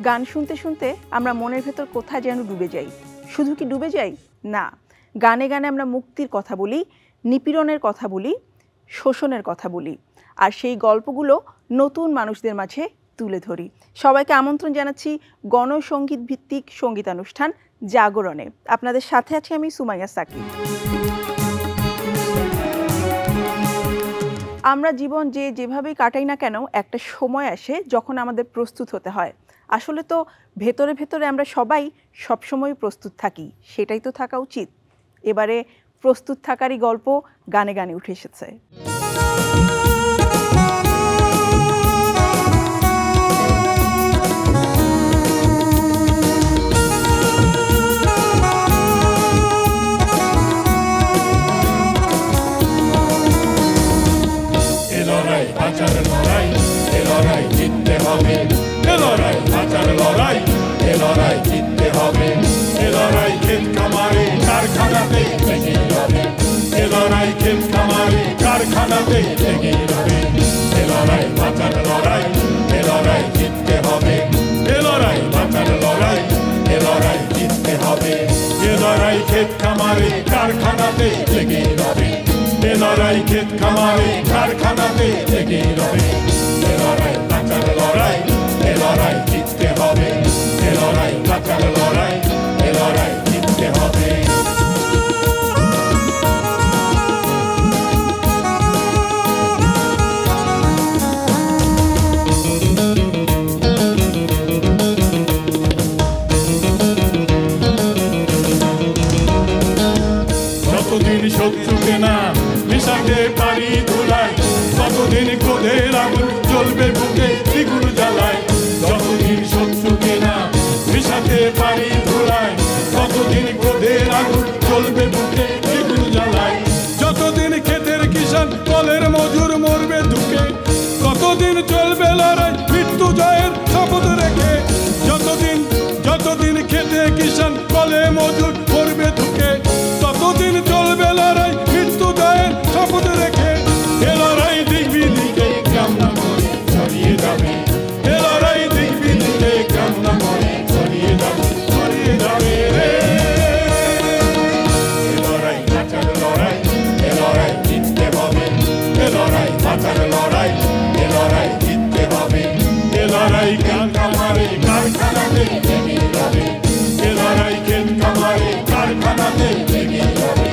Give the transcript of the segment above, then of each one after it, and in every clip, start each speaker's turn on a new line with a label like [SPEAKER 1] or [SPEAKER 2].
[SPEAKER 1] গান শুনতে শুনতে আমরা মনের ভেতর কোথায় যেন ডুবে যাই। শুধু কি ডুবে যাই? না, গানে গানে আমরা মুক্তির কথা বলি, নিপীড়নের কথা বলি, শোষণের কথা বলি, আর সেই গল্পগুলো নতুন মানুষদের মাঝে তুলে ধরি। সবাইকে আমন্ত্রণ জানাচ্ছি গণসঙ্গীত ভিত্তিক সঙ্গীতানুষ্ঠান জাগরণে। আপনাদের সাথে আছি আমি সুমাইয়া সাকিব। আমরা জীবন যেভাবেই কাটাই না কেন, একটা সময় আসে যখন আমাদের প্রস্তুত হতে হয়। আসলে তো ভেতরে ভেতরে আমরা সবাই সবসময় প্রস্তুত থাকি, সেটাই তো থাকা উচিত। এবারে প্রস্তুত থাকারই গল্প গানে গানে উঠে এসেছে।
[SPEAKER 2] কারখানাতে লেগে রবে, এ লড়াই ক্ষেত খামারে কারখানাতে লেগে রবে। এ লড়াই বাঁচার লড়াই, এ লড়াই জিততে হবে। এ লড়াই বাঁচার লড়াই, এ লড়াই জিততে হবে। যতদিন শত্রুকে না মিশাতে পারি ধুলায়, ততদিন ক্রোধের আগুন জ্বলবে বুকে দ্বিগুণ জ্বালায়। যতদিন শত্রুকে না মিশাতে পারি ধুলায়, ততদিন ক্রোধের আগুন জ্বলবে বুকে দ্বিগুণ জ্বালায়। যতদিন ক্ষেতের কিষান কলের মজুর মরবে ধুকে, ততদিন চলবে লড়াই মৃত্যু জয়ের শপথ রেখে। যতদিন ক্ষেতে কিষান কলে মজুর মরবে ধুকে, ততদিন চলবে লড়াই মৃত্যু জয়ের শপথ রেখে। এ লড়াই দেখবি দিকে গ্রাম না করে ছড়িয়ে যাবে। এ লড়াই দেখবি দিকে গ্রাম না করে ছড়িয়ে যাবে, ছড়িয়ে যাবে রে। এ লড়াই বাঁচার লড়াই, এ লড়াই জিততে হবে। এ লড়াই বাঁচার লড়াই, এ লড়াই জিততে হবে। এ লড়াই গান খামারে কারখানাতে লেগে যাবে। এ লড়াই ক্ষেত খামারে কারখানাতে লেগে যাবে।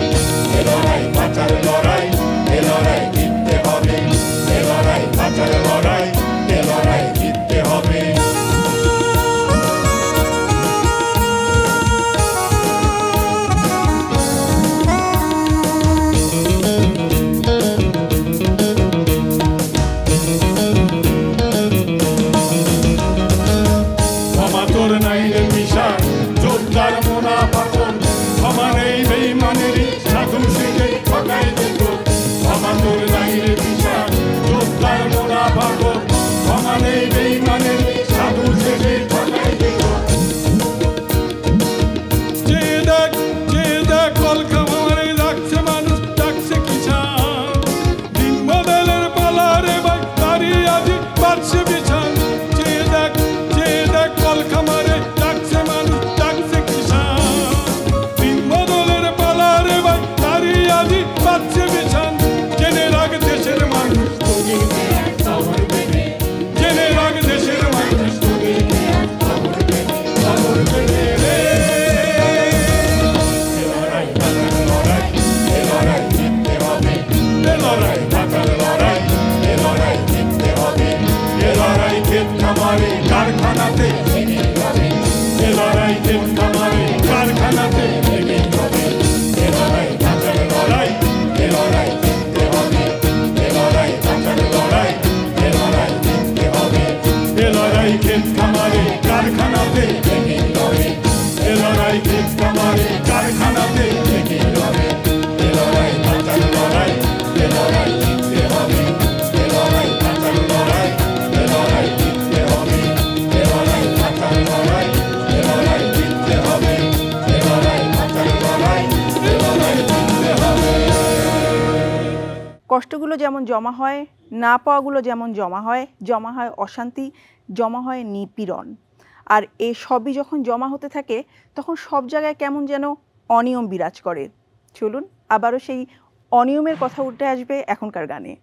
[SPEAKER 2] এ লড়াই বাঁচার লড়াই, এ লড়াই জিততে হবে। এ লড়াই বাঁচার লড়াই, এ লড়াই জিততে হবে। ক্ষমা তোর নাই রে মিশা জোরদার মোনা পাথর, ক্ষমা নেই বেঈমানেরই সাধু শিখে ঠকাই দিত। ক্ষমা তোর নাই রে মিশা জোরদার মোনা পাথর, ক্ষমা নেই বেঈমানেরই সাধু শিখে ঠকাই দিত। যে দেখ কল খামারে ডাকছে মানুষ, ডাকছে কিষান। দিন বদলের পালারে ভাই দাঁড়িয়ে আজি বাড়ছে বিছান। যে দেখ কল খামারে ডাকছে মানুষ, ডাকছে কিষান। দিন বদলের পালারে ভাই দাঁড়িয়ে আজি বাড়ছে বিছান। জেনে রাখ দেশের মানুষ তোকে খবর দেবে, জেনে রাখ দেশের মানুষ তোকে খবর দেবে, খবর দেবে রে। এ লড়াই বাঁচার লড়াই, এ লড়াই জিততে হবে। এ লড়াই বাঁচার লড়াই, এ লড়াই জিততে হবে। এ লড়াই ক্ষেত খামারে কারখানাতে লেগে যাবে। এ লড়াই ক্ষেত খামারে কারখানাতে লেগে যাবে। এ লড়াই বাঁচার লড়াই, এ লড়াই জিততে হবে। এ লড়াই বাঁচার লড়াই, এ লড়াই জিততে হবে। এ লড়াই ক্ষেত খামারে কারখানাতে লেগে যাবে। এ লড়াই ক্ষেত খামারে কারখানাতে লেগে যাবে। এ লড়াই বাঁচার লড়াই, এ লড়াই জিততে হবে। এ লড়াই বাঁচার লড়াই, এ লড়াই জিততে হবে। এ লড়াই বাঁচার লড়াই, এ লড়াই জিততে হবে। এ লড়াই বাঁচার লড়াই, এ লড়াই জিততে হবে।
[SPEAKER 1] কষ্টগুলো যেমন জমা হয়, না পাওয়াগুলো যেমন জমা হয় অশান্তি, জমা হয় নিপীড়ন। আর এই সবই যখন জমা হতে থাকে তখন সব জায়গায় কেমন যেন অনিয়ম বিরাজ করে। চলুন আবারও সেই অনিয়মের কথা উঠে আসবে এখনকার গানে।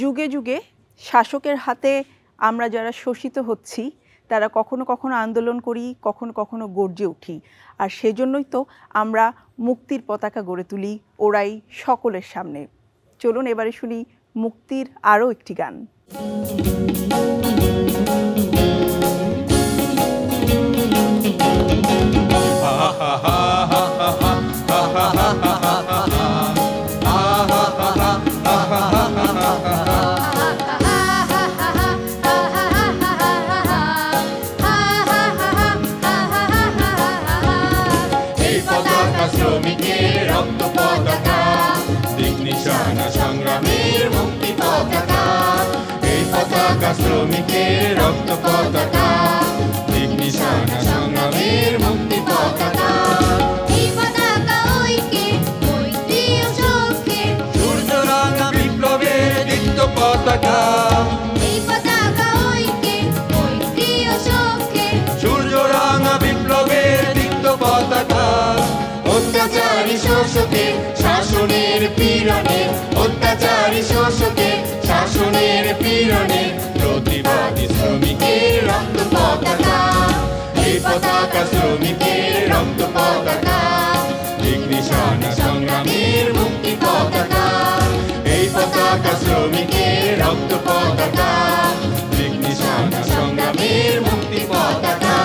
[SPEAKER 1] যুগে যুগে শাসকের হাতে আমরা যারা শোষিত হচ্ছি তারা কখনো কখনো আন্দোলন করি, কখনো কখনো গর্জে উঠি। আর সেজন্যই তো আমরা মুক্তির পতাকা গড়ে তুলি ওরাই সকলের সামনে। চলুন এবারে শুনি মুক্তির আরও একটি গান।
[SPEAKER 2] শ্রমিকের রক্ত পতাকা, দিক নিশানা সংগ্রামের মুক্তি পতাকা।
[SPEAKER 3] এই পতাকা ঐক্যের, মৈত্রী ও সৌখ্যের,
[SPEAKER 2] সূর্যরাঙা বিপ্লবের দীপ্ত পতাকা,
[SPEAKER 3] এই পতাকা ঐক্যের, মৈত্রী ও সৌখ্যের,
[SPEAKER 2] সূর্যরাঙা বিপ্লবের দীপ্ত পতাকা। অত্যাচারী শোষকের শাসনের পীড়নে, অত্যাচারী শোষকের শাসনের পীড়নে, প্রতিবাদী শ্রমিকের রক্ত পতাকা, এই পতাকা শ্রমিকের রক্ত পতাকা, দিক নিশানা সংগ্রামের মুক্তি পতাকা, এই পতাকা শ্রমিকের রক্ত পতাকা, দিক নিশানা সংগ্রামের মুক্তি পতাকা।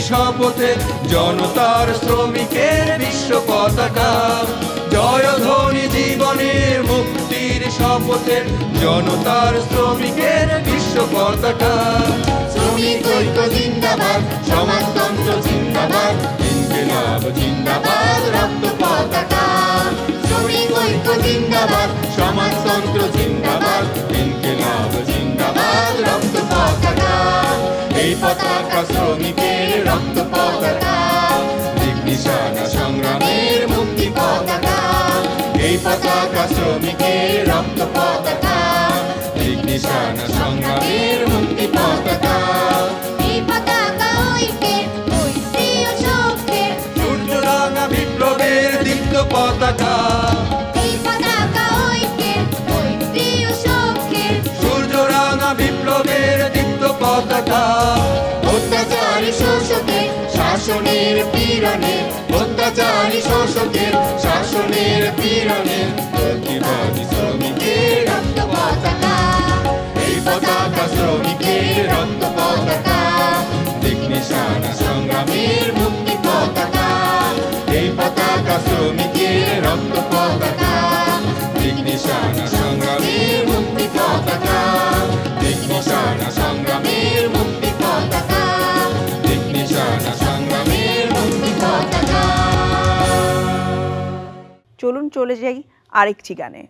[SPEAKER 2] শপথে জনতার শ্রমিকের বিশ্ব পতাকা, জয়ধ্বনি জীবনের মুক্তির শপথে জনতার শ্রমিকের বিশ্ব পতাকা। শ্রমিক ঐক্য জিন্দাবাদ, সমাজতন্ত্র জিন্দাবাদ, ইনকিলাব জিন্দাবাদ, রক্ত পতাকা। শ্রমিক ঐক্য জিন্দাবাদ, সমাজতন্ত্র জিন্দাবাদ, ইনকিলাব জিন্দাবাদ, রক্ত পতাকা। এই পতাকা শ্রমিকের রক্ত পতাকা, দিক নিশানা সংগ্রামের মুক্তি পতাকা, এই পতাকা শ্রমিকের রক্ত পতাকা, দিক নিশানা সংগ্রামের মুক্তি পতাকা।
[SPEAKER 3] এই পতাকা ঐক্যের, মৈত্রী ও সৌখ্যের,
[SPEAKER 2] সূর্যরাঙা বিপ্লবের দীপ্ত পতাকা,
[SPEAKER 3] এই পতাকা ঐক্যের, মৈত্রী ও সৌখ্যের,
[SPEAKER 2] সূর্যরাঙা বিপ্লবের দীপ্ত পতাকা। অত্যাচারী শোষকের শাসনের পীড়নে, অত্যাচারী শোষকের শাসনের পীড়নে, প্রতিবাদী শ্রমিকের রক্ত পতাকা, এই পতাকা শ্রমিকের রক্ত পতাকা, দিক নিশানা সংগ্রামের মুক্তি পতাকা, এই পতাকা শ্রমিকের রক্ত পতাকা, দিক নিশানা সংগ্রামের মুক্তি পতাকা, দিক নিশানা সংগ্রামের মুক্তি পতাকা, দিক নিশানা সংগ্রামের মুক্তি পতাকা।
[SPEAKER 1] চলুন চলে যাই আরেকটি গানে।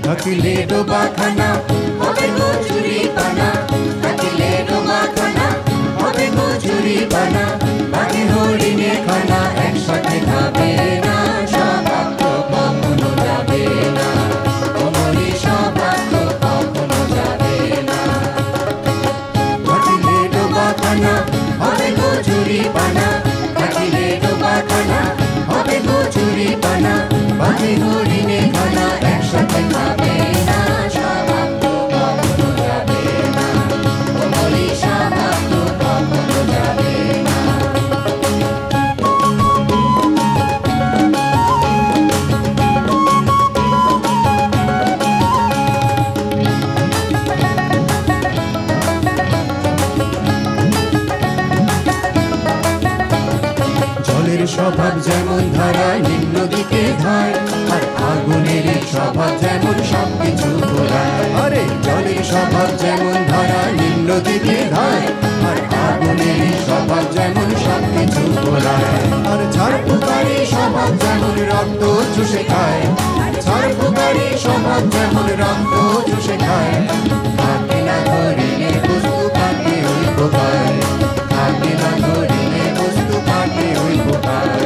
[SPEAKER 4] থাকিলে ডোবাখানা হবে মজুরি পানা, থাকিলে ডোবাখানা হবে মজুরি পানা, বাকি হরিণে খানা একসাথে খাবে না, সৌভাগ্য কখনো যাবে না, তোমারই সৌভাগ্য কখনো যাবে না। থাকিলে ডোবাখানা হবে মজুরি পানা, থাকিলে ডোবাখানা হবে মজুরি পানা, বাকি হরিণে খানা একসাথে খাবে না, সৌভাগ্য কখনো যাবে না, তোমারই সৌভাগ্য কখনো যাবে না। জলের স্বভাব যেমন ধারা নিম্ন দিকে ধায়, আর আগুনের স্বভাব যেমন সবকিছু ঘোরায়। আরে জলের স্বভাব যেমন ধারা নিম্ন দিকে ধায়, আর আগুনের স্বভাব যেমন সবকিছু ঘোরায়। আর ঝাড়ফুঁকারি স্বভাব যেমন রক্ত চুষে খায়, ঝাড়ফুঁকারি স্বভাব যেমন রক্ত চুষে খায়। থাকে না ধরিলে বস্তু কাটে ওই পোকায়, থাকে না ধরিলে বস্তু কাটে ওই পোকায়।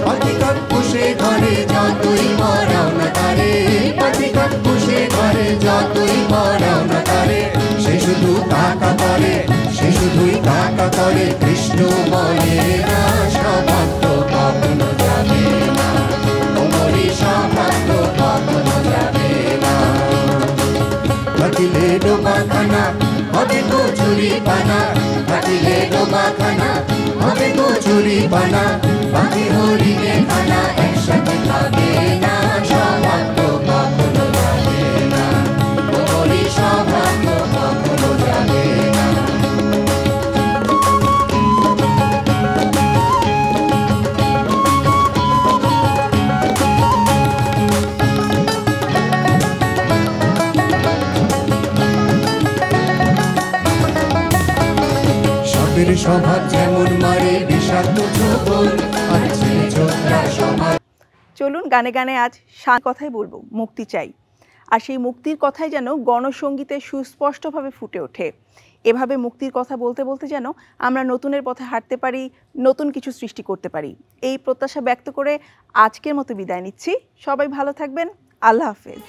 [SPEAKER 4] পাখিকাক পুষে ঘরে যতই মরাও না তারে, পাখিকাক পুষে ঘরে যতই মরাও না তারে, সে শুধু কাকা করে, সে শুধুই কাকা করে, কৃষ্ণ বলে না, সৌভাগ্য কখনো যাবে না, তোমারই সৌভাগ্য কখনো যাবে না। থাকিলে ডোবাখানা হবে কচুরি পানা, থাকিলে ডোবাখানা হবে কচুরি পানা, বাকি হরিণে খানা একসাথে খাবে না, সৌভাগ্য কখনো যাবে না, তোমারই সৌভাগ্য কখনো যাবে না। সাপের স্বভাব যেমন মারে বিষাক্ত ছোবল, আর ছেলে ছোকরার স্বভাব।
[SPEAKER 1] চলুন গানে গানে আজ কথাই বলবো, মুক্তি চাই। আর সেই মুক্তির কথাই যেন গণসঙ্গীতে সুস্পষ্টভাবে ফুটে ওঠে। এভাবে মুক্তির কথা বলতে বলতে যেন আমরা নতুনের পথে হাঁটতে পারি, নতুন কিছু সৃষ্টি করতে পারি। এই প্রত্যাশা ব্যক্ত করে আজকের মতো বিদায় নিচ্ছি। সবাই ভালো থাকবেন। আল্লাহ হাফেজ।